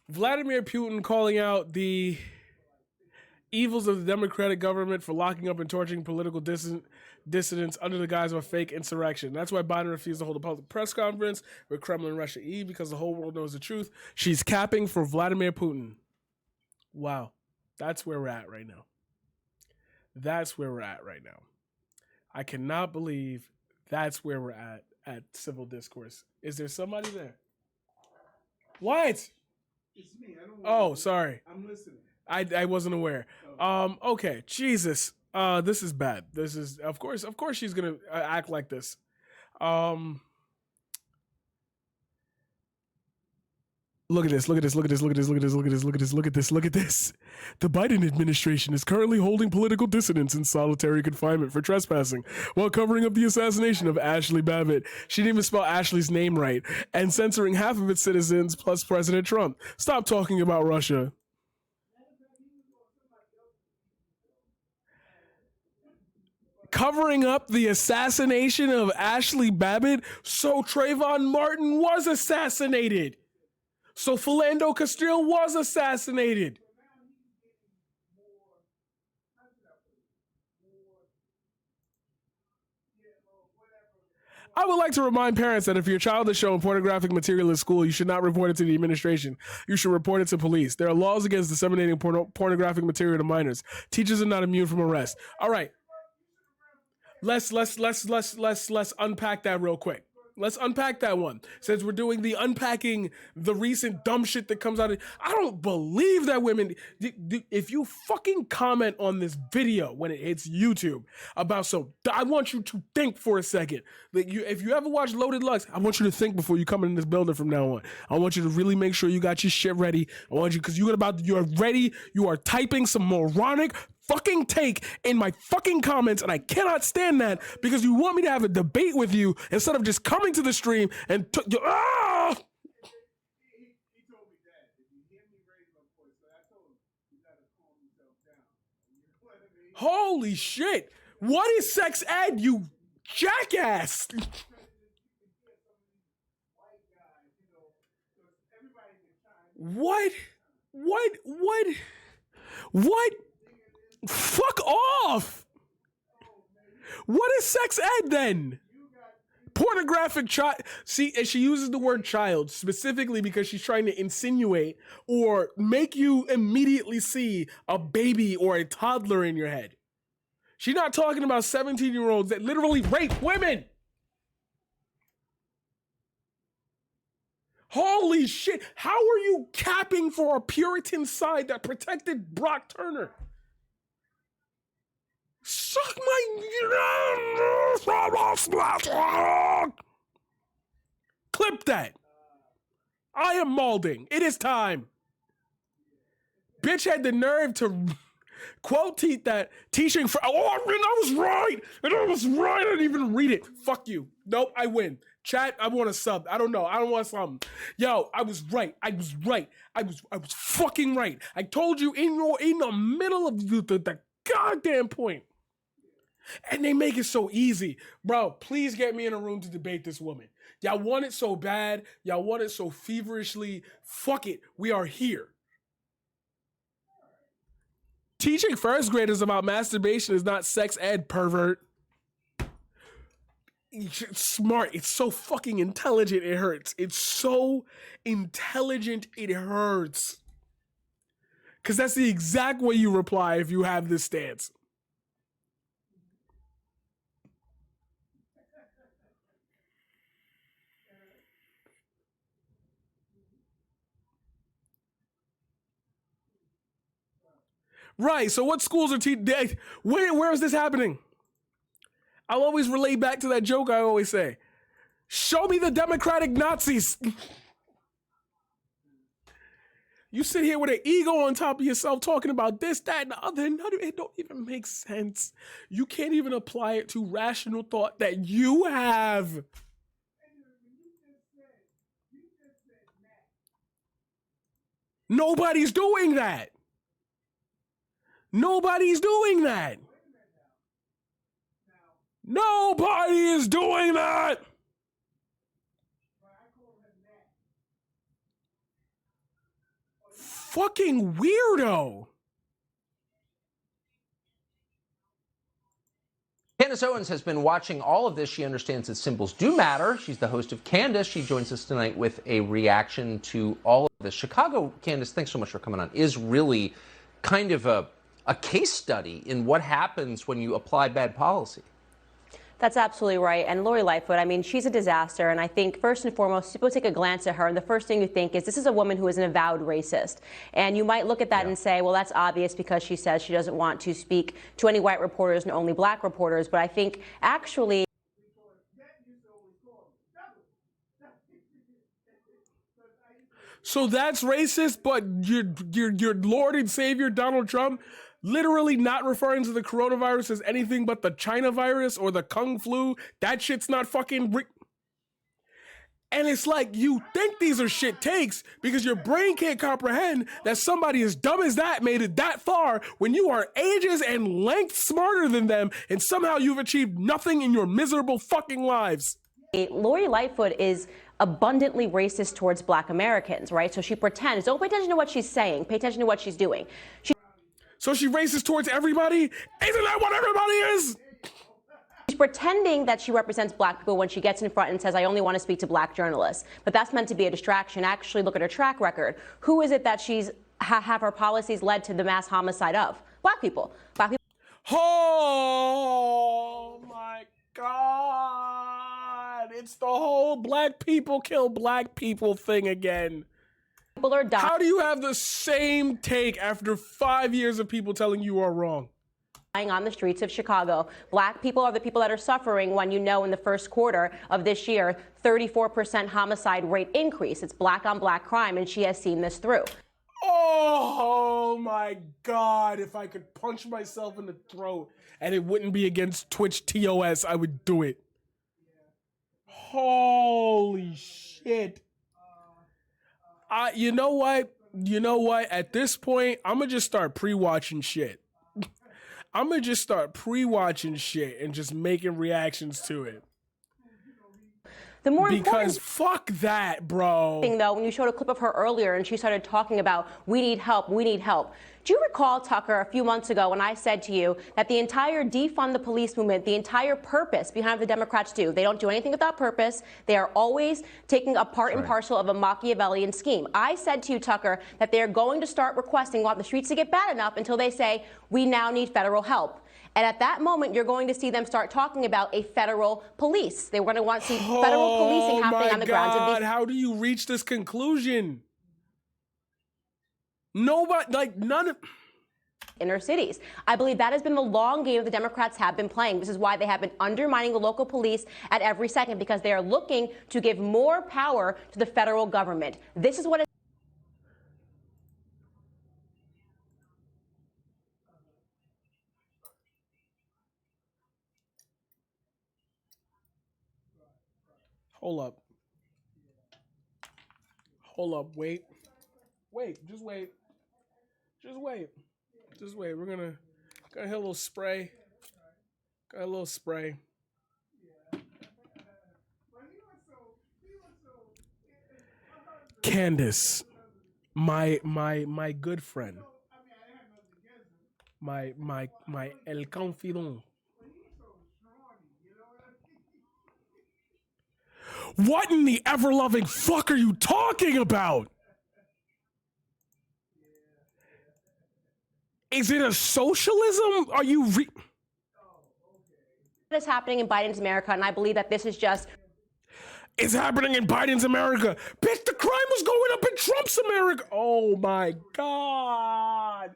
Vladimir Putin calling out the evils of the Democratic government for locking up and torturing political dissidents under the guise of a fake insurrection. That's why Biden refused to hold a public press conference with Kremlin Russia E, because the whole world knows the truth. She's capping for Vladimir Putin. Wow. That's where we're at right now. That's where we're at right now. I cannot believe that's where we're at civil discourse. Is there somebody there? What? It's me. I don't Oh, sorry. I'm listening. I wasn't aware. Okay, Jesus. This is bad. This is of course she's gonna act like this. Look at this. Look at this. Look at this. Look at this. Look at this. Look at this. Look at this. Look at this. Look at this. The Biden administration is currently holding political dissidents in solitary confinement for trespassing while covering up the assassination of Ashley Babbitt. She didn't even spell Ashley's name right, and censoring half of its citizens plus President Trump. Stop talking about Russia. Covering up the assassination of Ashley Babbitt, so Trayvon Martin was assassinated. So Philando Castile was assassinated. I would like to remind parents that if your child is showing pornographic material at school, you should not report it to the administration. You should report it to police. There are laws against disseminating pornographic material to minors. Teachers are not immune from arrest. All right. Let's unpack that real quick. Let's unpack that one. Since we're doing the unpacking the recent dumb shit that comes out of, I don't believe that women, if you fucking comment on this video when it hits YouTube about so, I want you to think for a second. That if you ever watch Loaded Lux, I want you to think before you come in this building from now on. I want you to really make sure you got your shit ready. I want you, because you're ready, you are typing some moronic fucking take in my fucking comments, and I cannot stand that because you want me to have a debate with you instead of just coming to the stream and He told me that if you hear me raise my voice, so I told him you gotta calm yourself down. You know what I mean? Holy shit! What is sex ed, you jackass? What? Fuck off! What is sex ed then? Pornographic child. See, and she uses the word child specifically because she's trying to insinuate or make you immediately see a baby or a toddler in your head. She's not talking about 17-year-olds that literally rape women. Holy shit. How are you capping for a Puritan side that protected Brock Turner? Suck my... Clip that. I am molding. It is time. Bitch had the nerve to quote tweet that teaching for... Oh, I was right. And I was right. I didn't even read it. Fuck you. Nope, I win. Chat, I want a sub. I don't know. I don't want something. Yo, I was right. I was fucking right. I told you in the middle of the goddamn point. And they make it so easy. Bro, please get me in a room to debate this woman. Y'all want it so bad. Y'all want it so feverishly. Fuck it. We are here. Teaching first graders about masturbation is not sex ed, pervert. It's smart. It's so fucking intelligent. It hurts. It's so intelligent. It hurts. Because that's the exact way you reply if you have this stance. Right, so what schools are teaching? Where is this happening? I'll always relate back to that joke I always say. Show me the Democratic Nazis. You sit here with an ego on top of yourself talking about this, that, and the other. It don't even make sense. You can't even apply it to rational thought that you have. Nobody's doing that. Nobody's doing that. Nobody is doing that. fucking weirdo. Candace Owens has been watching all of this. She understands that symbols do matter. She's the host of Candace. She joins us tonight with a reaction to all of this. Chicago, Candace, thanks so much for coming on, is really kind of a case study in what happens when you apply bad policy. That's absolutely right. And Lori Lightfoot, I mean, she's a disaster. And I think first and foremost, people take a glance at her, and the first thing you think is this is a woman who is an avowed racist. And you might look at that and say, well, that's obvious because she says she doesn't want to speak to any white reporters and only black reporters. But I think actually, so that's racist, but your Lord and Savior Donald Trump literally not referring to the coronavirus as anything but the China virus or the Kung flu. That shit's not fucking. And it's like, you think these are shit takes because your brain can't comprehend that somebody as dumb as that made it that far when you are ages and length smarter than them, and somehow you've achieved nothing in your miserable fucking lives. Lori Lightfoot is abundantly racist towards black Americans, right? So she pretends, don't pay attention to what she's saying, pay attention to what she's doing. So she racist towards everybody? Isn't that what everybody is? She's pretending that she represents black people when she gets in front and says, I only want to speak to black journalists. But that's meant to be a distraction. Actually, look at her track record. Who is it that she's have her policies led to the mass homicide of? Black people. Black people. Oh my God. It's the whole black people kill black people thing again. People are dying. How do you have the same take after 5 years of people telling you are wrong? On the streets of Chicago. Black people are the people that are suffering when you know in the first quarter of this year, 34% homicide rate increase. It's black on black crime, and she has seen this through. Oh my God. If I could punch myself in the throat and it wouldn't be against Twitch TOS, I would do it. Holy shit. You know what? At this point, I'm going to just start pre-watching shit. I'm going to just start pre-watching shit and just making reactions to it. The more because fuck that, bro. Thing, though, when you showed a clip of her earlier and she started talking about we need help, we need help. Do you recall, Tucker, a few months ago when I said to you that the entire defund the police movement, the entire purpose behind what the Democrats do, they don't do anything without purpose. They are always taking a part and parcel of a Machiavellian scheme. I said to you, Tucker, that they're going to start requesting, want the streets to get bad enough until they say we now need federal help. And at that moment, you're going to see them start talking about a federal police. They were going to want to see federal policing happening on the grounds of these. How do you reach this conclusion? Nobody, like none of inner cities. I believe that has been the long game the Democrats have been playing. This is why they have been undermining the local police at every second, because they are looking to give more power to the federal government. This is what Hold up. Wait. Just wait. We're gonna hit a little spray. Got a little spray. Candace, my good friend. My el confidant. What in the ever-loving fuck are you talking about? Is it a socialism? Are you what is happening in Biden's America, and I believe that this is just... It's happening in Biden's America. Bitch, the crime was going up in Trump's America. Oh my God.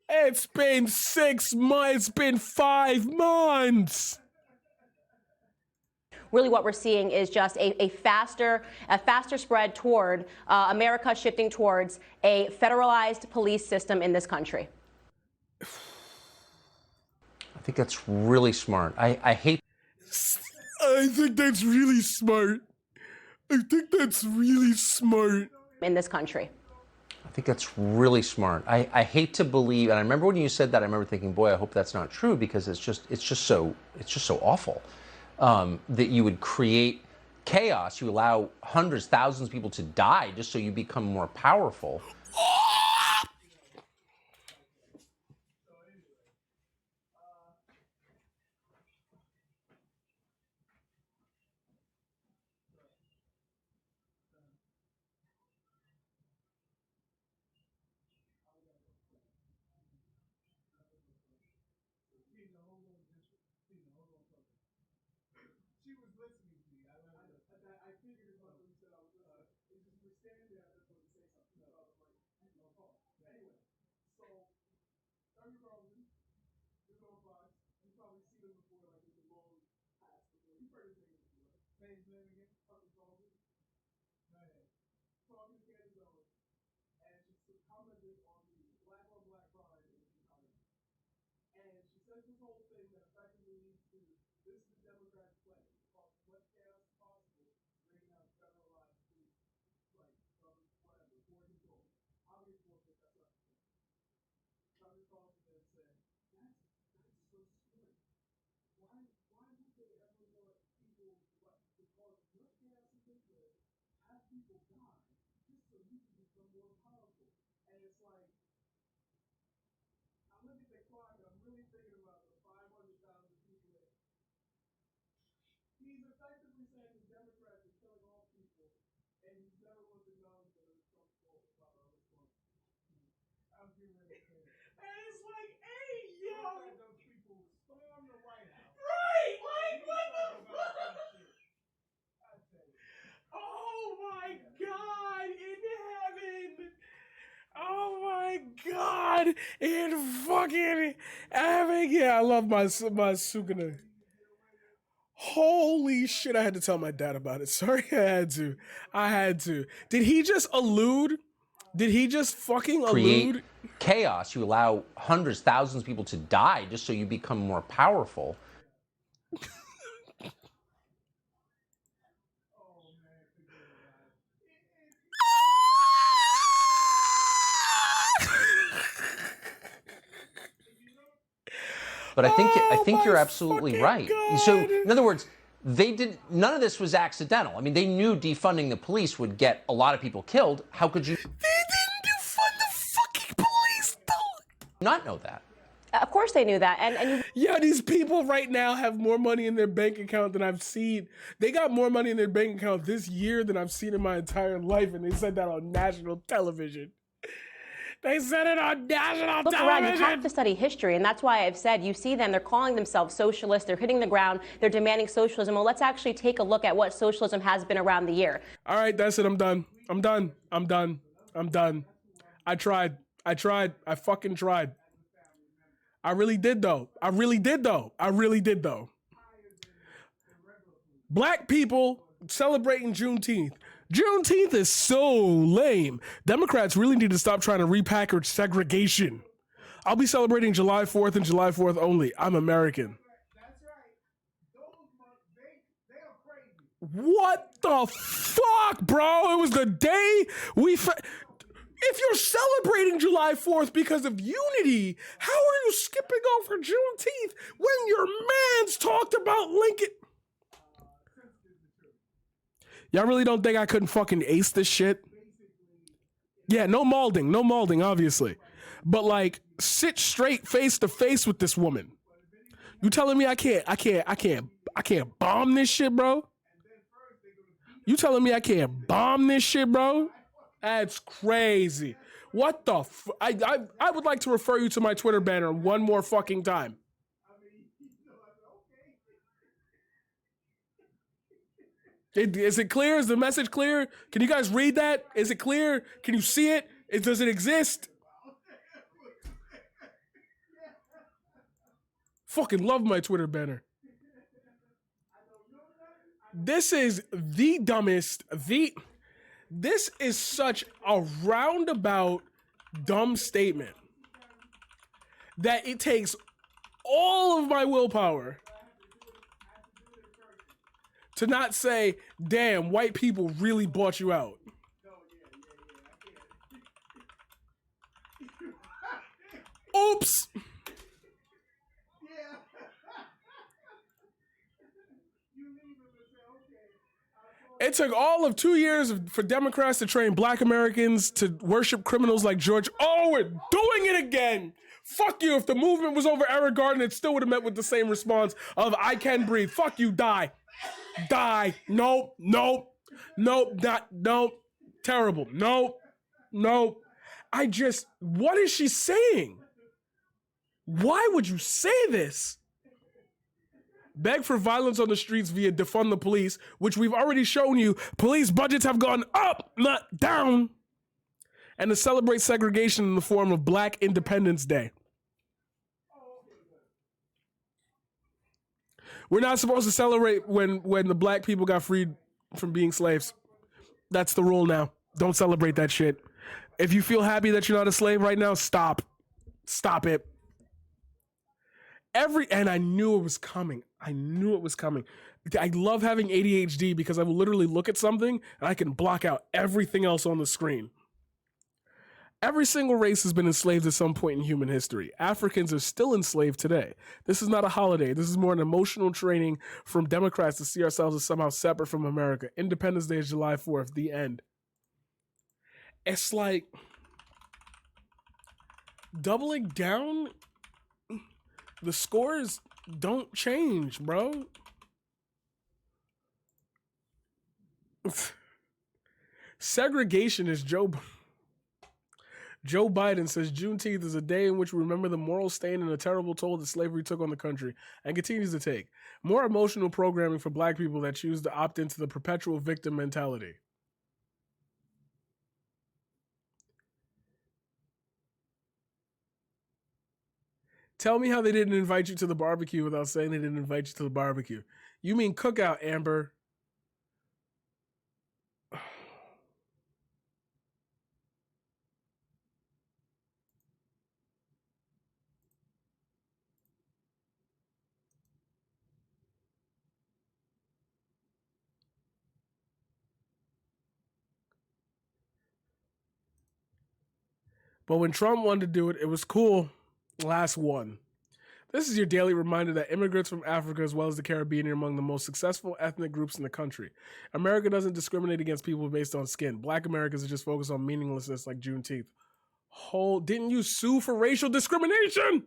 It's been 6 months. It's been 5 months. Really what we're seeing is just a faster spread toward America shifting towards a federalized police system in this country. I think that's really smart. I think that's really smart. In this country. I think that's really smart. I hate to believe, and I remember when you said that, I remember thinking, boy, I hope that's not true, because it's just so awful. That you would create chaos. You allow hundreds, thousands of people to die just so you become more powerful. She was listening to me. I figured as much when you said I was listening. It's just we're standing there. I just wanted to say something. No, I was like, no fault. Anyway, so Ernie Rosen is on Fox. You've probably seen him before, like in the long past before. You've heard his name before. Say his name again. Ernie Rosen. Go ahead. Talking to Candace Owens, and she commented on the black on black crime in Chicago. And she says this whole thing that effectively leads to this is the Democrats' plan. Cause what chaos possible, bringing out federalized police, like whatever, border control. Obviously, that's not the case. Dr. Carlson then said, that's so stupid. Why would they ever want people to cause your chaos in Israel, have people die, just so you can become more powerful? And it's like, I look at the clock and I'm really thinking about the 500,000 people that he's effectively saying the Democrats are killing all people, and he's never once acknowledged that it was Trump's fault about our response. I'm getting ready to say it. And it's like, hey, yo. Those people storm the White House. Right? Like, what the fuck? I tell you. Oh my God, in heaven. Oh my God, in fucking heaven. Yeah, I love my Sukuna. Holy shit, I had to tell my dad about it. Sorry, I had to. Did he just allude? Did he just fucking allude? Create chaos. You allow hundreds, thousands of people to die just so you become more powerful. But I think you're absolutely right. God. So, in other words, none of this was accidental. I mean, they knew defunding the police would get a lot of people killed. How could you They didn't defund the fucking police, though. not know that? Of course they knew that. And Yeah, these people right now have more money in their bank account than I've seen. They got more money in their bank account this year than I've seen in my entire life, and they said that on national television. They said it on national look television. around, you have to study history, and that's why I've said you see them, they're calling themselves socialists, they're hitting the ground, they're demanding socialism. Well, let's actually take a look at what socialism has been around the year. All right, that's it. I'm done. I tried. I fucking tried. I really did, though. Black people celebrating Juneteenth. Juneteenth is so lame. Democrats really need to stop trying to repackage segregation. I'll be celebrating July 4th and July 4th only. I'm American. That's right. They are crazy. What the fuck, bro? It was the day if you're celebrating July 4th because of unity, how are you skipping over Juneteenth when your mans talked about Lincoln? Y'all really don't think I couldn't fucking ace this shit? Yeah, no malding, obviously. But like, sit straight face to face with this woman. You telling me I can't bomb this shit, bro? You telling me I can't bomb this shit, bro? That's crazy. What the I would like to refer you to my Twitter banner one more fucking time. Is it clear? Is the message clear? Can you guys read that? Is it clear? Can you see it? Does it exist? Fucking love my Twitter banner. This is the dumbest, this is such a roundabout dumb statement that it takes all of my willpower to not say, damn, white people really bought you out. Oops. It took all of 2 years for Democrats to train black Americans to worship criminals like George. Oh, we're doing it again. Fuck you. If the movement was over Eric Garner, it still would have met with the same response of I can breathe. Fuck you, die. Die. Nope, nope, nope, nope. Terrible. Nope, nope. What is she saying? Why would you say this? Beg for violence on the streets via defund the police, which we've already shown you. Police budgets have gone up, not down. And to celebrate segregation in the form of Black Independence Day. We're not supposed to celebrate when the black people got freed from being slaves. That's the rule now. Don't celebrate that shit. If you feel happy that you're not a slave right now, stop. Stop it. And I knew it was coming. I love having ADHD because I will literally look at something and I can block out everything else on the screen. Every single race has been enslaved at some point in human history. Africans are still enslaved today. This is not a holiday. This is more an emotional training from Democrats to see ourselves as somehow separate from America. Independence Day is July 4th, the end. It's like doubling down. The scores don't change, bro. Segregation is Joe Biden says Juneteenth is a day in which we remember the moral stain and the terrible toll that slavery took on the country and continues to take. More emotional programming for black people that choose to opt into the perpetual victim mentality. Tell me how they didn't invite you to the barbecue without saying they didn't invite you to the barbecue. You mean cookout, Amber. But when Trump wanted to do it, it was cool. Last one. This is your daily reminder that immigrants from Africa as well as the Caribbean are among the most successful ethnic groups in the country. America doesn't discriminate against people based on skin. Black Americans are just focused on meaninglessness like Juneteenth. Didn't you sue for racial discrimination?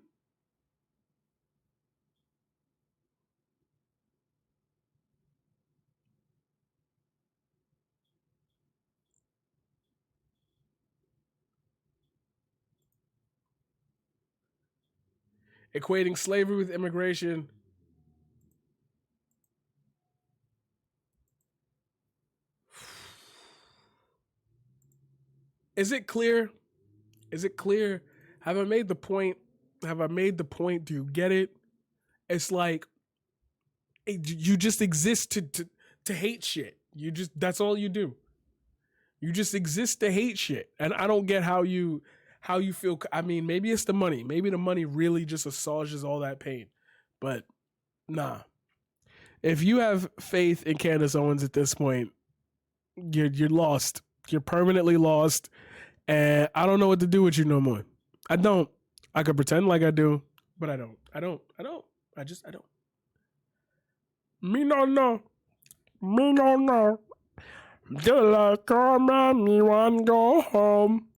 Equating slavery with immigration. Is it clear? Is it clear? Have I made the point? Do you get it? It's like you just exist to hate shit. That's all you do. You just exist to hate shit. And I don't get how you feel. I mean, maybe it's the money. Maybe the money really just assuages all that pain. But nah. If you have faith in Candace Owens at this point, you're lost. You're permanently lost. And I don't know what to do with you no more. I don't. I could pretend like I do, but I don't. I don't. I don't. Me no know. Till I come and me want go home.